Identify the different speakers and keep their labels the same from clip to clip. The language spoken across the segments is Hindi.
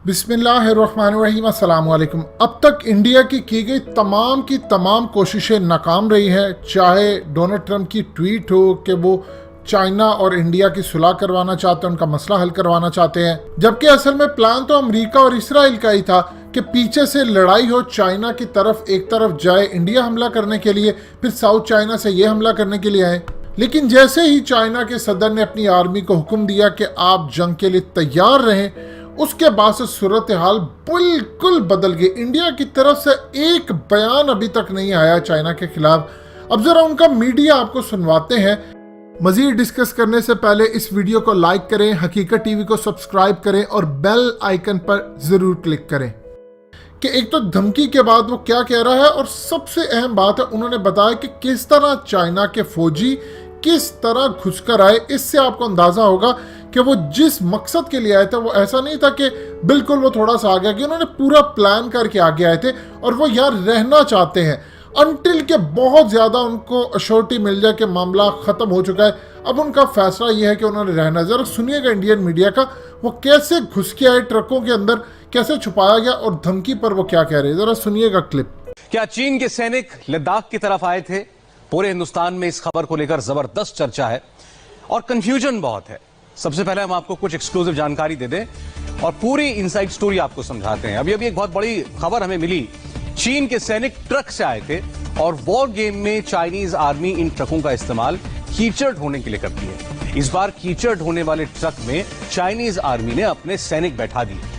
Speaker 1: बिस्मिल्लाहिर्रहमानिर्रहीम, अस्सलाम वालेकुम। अब तक इंडिया की गई तमाम कोशिशें नाकाम रही हैं। चाहे डोनाल्ड ट्रंप की ट्वीट हो कि वो चाइना और इंडिया की सुलह करवाना चाहते हैं, उनका मसला हल करवाना चाहते हैं, जबकि असल में प्लान तो अमेरिका और इसराइल का ही था कि पीछे से लड़ाई हो, चाइना की तरफ एक तरफ जाए इंडिया हमला करने के लिए, फिर साउथ चाइना से ये हमला करने के लिए आए। लेकिन जैसे ही चाइना के सदर ने अपनी आर्मी को हुक्म दिया कि आप जंग के लिए तैयार रहें, उसके बाद से सूरत हाल बिल्कुल बदल गई। इंडिया की तरफ से एक बयान अभी तक नहीं आया चाइना के खिलाफ। अब जरा उनका मीडिया आपको सुनवाते हैं। मजीद डिस्कस करने से पहले इस वीडियो को लाइक करें, हकीकत टीवी को सब्सक्राइब करें और बेल आइकन पर जरूर क्लिक करें कि एक तो धमकी के बाद वो क्या कह रहा है, और सबसे अहम बात है उन्होंने बताया कि किस तरह चाइना के फौजी किस तरह घुसकर आए। इससे आपको अंदाजा होगा कि वो जिस मकसद के लिए आए थे वो ऐसा नहीं था कि बिल्कुल वो थोड़ा सा आगे गया, उन्होंने पूरा प्लान करके आगे आए थे और वो यहाँ रहना चाहते हैं अनटिल के बहुत ज्यादा उनको अश्योरिटी मिल जाए कि मामला खत्म हो चुका है। अब उनका फैसला यह है कि उन्होंने रहना। जरा सुनिएगा इंडियन मीडिया का, वो कैसे घुस के आए ट्रकों के अंदर, कैसे छुपाया गया और धमकी पर वो क्या कह रहे हैं, जरा सुनिएगा क्लिप।
Speaker 2: क्या चीन के सैनिक लद्दाख की तरफ आए थे? पूरे हिंदुस्तान में इस खबर को लेकर जबरदस्त चर्चा है और कंफ्यूजन बहुत है। सबसे पहले हम आपको कुछ एक्सक्लूसिव जानकारी दे दें और पूरी इनसाइड स्टोरी आपको समझाते हैं। अभी एक बहुत बड़ी खबर हमें मिली। चीन के सैनिक ट्रक से आए थे और वॉर गेम में चाइनीज आर्मी इन ट्रकों का इस्तेमाल कीचड़ ढोने के लिए करती है। इस बार कीचड़ ढोने वाले ट्रक में चाइनीज आर्मी ने अपने सैनिक बैठा दिए।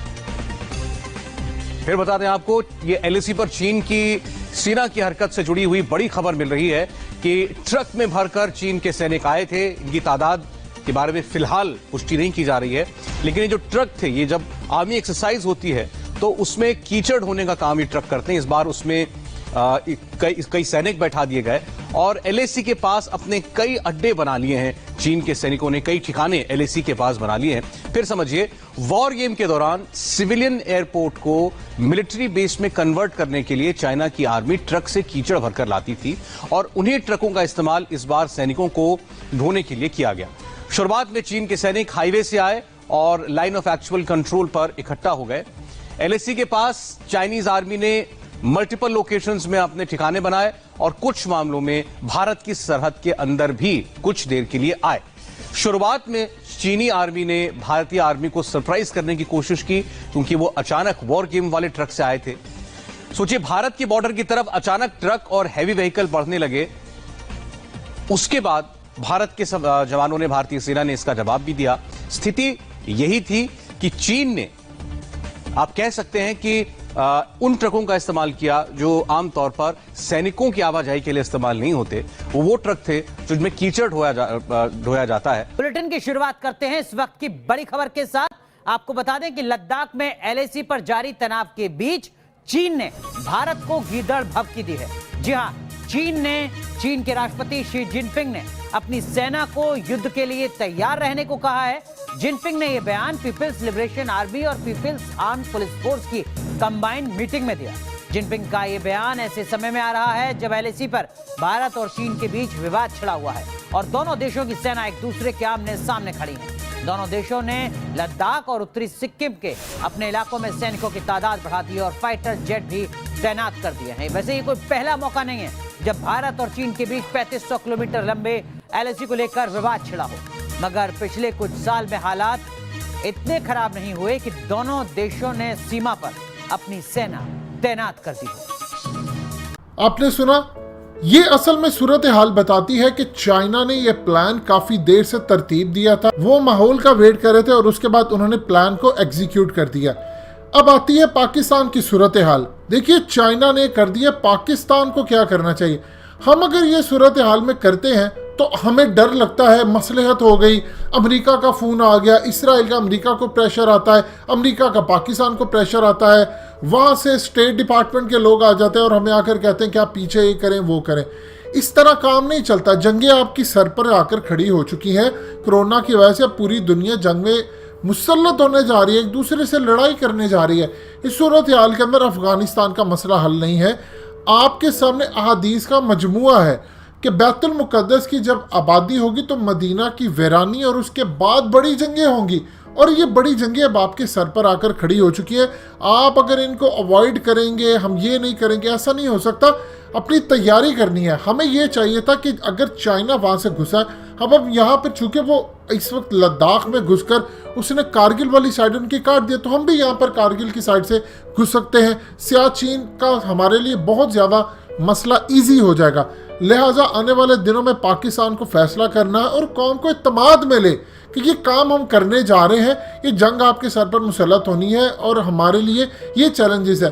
Speaker 2: फिर बता दें आपको, ये एलएसी पर चीन की सेना की हरकत से जुड़ी हुई बड़ी खबर मिल रही है कि ट्रक में भरकर चीन के सैनिक आए थे। इनकी तादाद के बारे में फिलहाल पुष्टि नहीं की जा रही है, लेकिन ये जो ट्रक थे, ये जब आर्मी एक्सरसाइज होती है तो उसमें कीचड़ होने का काम ये ट्रक करते हैं। इस बार उसमें कई सैनिक बैठा दिए गए और एलएसी के पास अपने कई अड्डे बना लिए हैं। चीन के सैनिकों ने कई ठिकाने एलएसी के पास बना लिए हैं। फिर समझिए, वॉर गेम के दौरान सिविलियन एयरपोर्ट को मिलिट्री बेस में कन्वर्ट करने के लिए चाइना की आर्मी ट्रक से कीचड़ भरकर लाती थी और उन्हीं ट्रकों का इस्तेमाल इस बार सैनिकों को ढोने के लिए किया गया। शुरुआत में चीन के सैनिक हाईवे से आए और लाइन ऑफ एक्चुअल कंट्रोल पर इकट्ठा हो गए। एलएसी के पास चाइनीज आर्मी ने मल्टीपल लोकेशंस में अपने ठिकाने बनाए और कुछ मामलों में भारत की सरहद के अंदर भी कुछ देर के लिए आए। शुरुआत में चीनी आर्मी ने भारतीय आर्मी को सरप्राइज करने की कोशिश की, क्योंकि वो अचानक वॉर गेम वाले ट्रक से आए थे। सोचिए, भारत की बॉर्डर की तरफ अचानक ट्रक और हैवी व्हीकल बढ़ने लगे। उसके बाद भारत के जवानों ने, भारतीय सेना ने इसका जवाब भी दिया। स्थिति यही थी कि चीन ने, आप कह सकते हैं कि उन ट्रकों का इस्तेमाल किया जो आमतौर पर सैनिकों की आवाजाही के लिए इस्तेमाल नहीं होते। वो ट्रक थे जिनमें कीचड़ ढोया जाता है।
Speaker 3: बुलेटिन की शुरुआत करते हैं इस वक्त की बड़ी खबर के साथ। आपको बता दें कि लद्दाख में एलएसी पर जारी तनाव के बीच चीन ने भारत को गीदड़ भभकी दी है। जी हां, चीन के राष्ट्रपति शी जिनपिंग ने अपनी सेना को युद्ध के लिए तैयार रहने को कहा है। जिनपिंग ने यह बयान पीपल्स लिबरेशन आर्मी और पीपल्स आर्म पुलिस फोर्स की कंबाइंड मीटिंग में दिया। जिनपिंग का यह बयान ऐसे समय में आ रहा है जब एलएसी पर भारत और चीन के बीच विवाद छिड़ा हुआ है और दोनों देशों की सेना एक दूसरे के आमने सामने खड़ी है। दोनों देशों ने लद्दाख और उत्तरी सिक्किम के अपने इलाकों में सैनिकों की तादाद बढ़ा दी और फाइटर जेट भी तैनात कर दिए हैं। वैसे ये कोई पहला मौका नहीं है जब भारत और चीन के बीच 3500 किलोमीटर लंबे एलएसी को लेकर विवाद छिड़ा हो, मगर पिछले कुछ साल में हालात इतने खराब नहीं हुए कि दोनों देशों ने सीमा पर अपनी सेना तैनात कर दी हो।
Speaker 1: आपने सुना, ये असल में सूरत हाल बताती है कि चाइना ने यह प्लान काफी देर से तरतीब दिया था। वो माहौल का वेट कर रहे थे और उसके बाद उन्होंने प्लान को एग्जीक्यूट कर दिया। अब आती है पाकिस्तान की सूरत हाल। देखिए, चाइना ने कर दिया, पाकिस्तान को क्या करना चाहिए। हम अगर ये सूरत हाल में करते हैं तो हमें डर लगता है, मसलहत हो गई, अमेरिका का फोन आ गया, इसराइल का अमेरिका को प्रेशर आता है, अमेरिका का पाकिस्तान को प्रेशर आता है, वहाँ से स्टेट डिपार्टमेंट के लोग आ जाते हैं और हमें आकर कहते हैं कि आप पीछे ये करें वो करें। इस तरह काम नहीं चलता। जंगें आपकी सर पर आकर खड़ी हो चुकी हैं। कोरोना की वजह से पूरी दुनिया जंग में मुसल्लत होने जा रही है, एक दूसरे से लड़ाई करने जा रही है। इस सूरत हाल के अंदर अफगानिस्तान का मसला हल नहीं है। आपके सामने अहादीस का मजमुआ है कि बैतुल मुकद्दस की जब आबादी होगी तो मदीना की वीरानी और उसके बाद बड़ी जंगें होंगी। और ये बड़ी जंगें अब आपके सर पर आकर खड़ी हो चुकी है। आप अगर इनको अवॉइड करेंगे, हम ये नहीं करेंगे, ऐसा नहीं हो सकता। अपनी तैयारी करनी है। हमें ये चाहिए था कि अगर चाइना वहां से घुसा, अब यहाँ पर चूंकि वो इस वक्त लद्दाख में घुसकर उसने कारगिल वाली साइड उनकी काट दिया, तो हम भी यहाँ पर कारगिल की साइड से घुस सकते हैं। सियाचिन का हमारे लिए बहुत ज़्यादा मसला ईजी हो जाएगा। लिहाजा आने वाले दिनों में पाकिस्तान को फैसला करना है और कौम को इत्मीनान मिले कि ये काम हम करने जा रहे हैं, ये जंग आपके सर पर मुसल्लत होनी है और हमारे लिए ये चैलेंजेस है।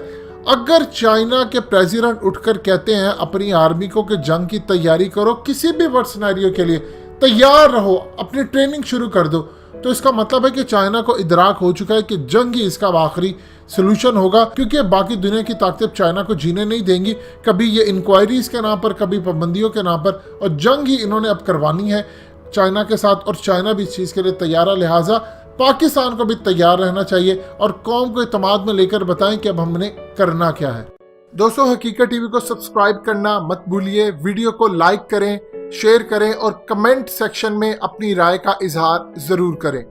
Speaker 1: अगर चाइना के प्रेसिडेंट उठकर कहते हैं अपनी आर्मी को कि जंग की तैयारी करो, किसी भी वर्स्ट सिनेरियो के लिए तैयार रहो, अपनी ट्रेनिंग शुरू कर दो, तो इसका मतलब है कि चाइना को इदराक हो चुका है कि जंग ही इसका आखिरी सोल्यूशन होगा, क्योंकि बाकी दुनिया की ताकतें चाइना को जीने नहीं देंगी, कभी ये इंक्वायरीज के नाम पर, कभी पाबंदियों के नाम पर, और जंग ही इन्होंने अब करवानी है चाइना के साथ, और चाइना भी इस चीज़ के लिए तैयार है। लिहाजा पाकिस्तान को भी तैयार रहना चाहिए और कौम को इत्मीनान में लेकर बताएं कि अब हमने करना क्या है। दोस्तों, हकीकत टीवी को सब्सक्राइब करना मत भूलिए, वीडियो को लाइक करें, शेयर करें और कमेंट सेक्शन में अपनी राय का इजहार जरूर करें।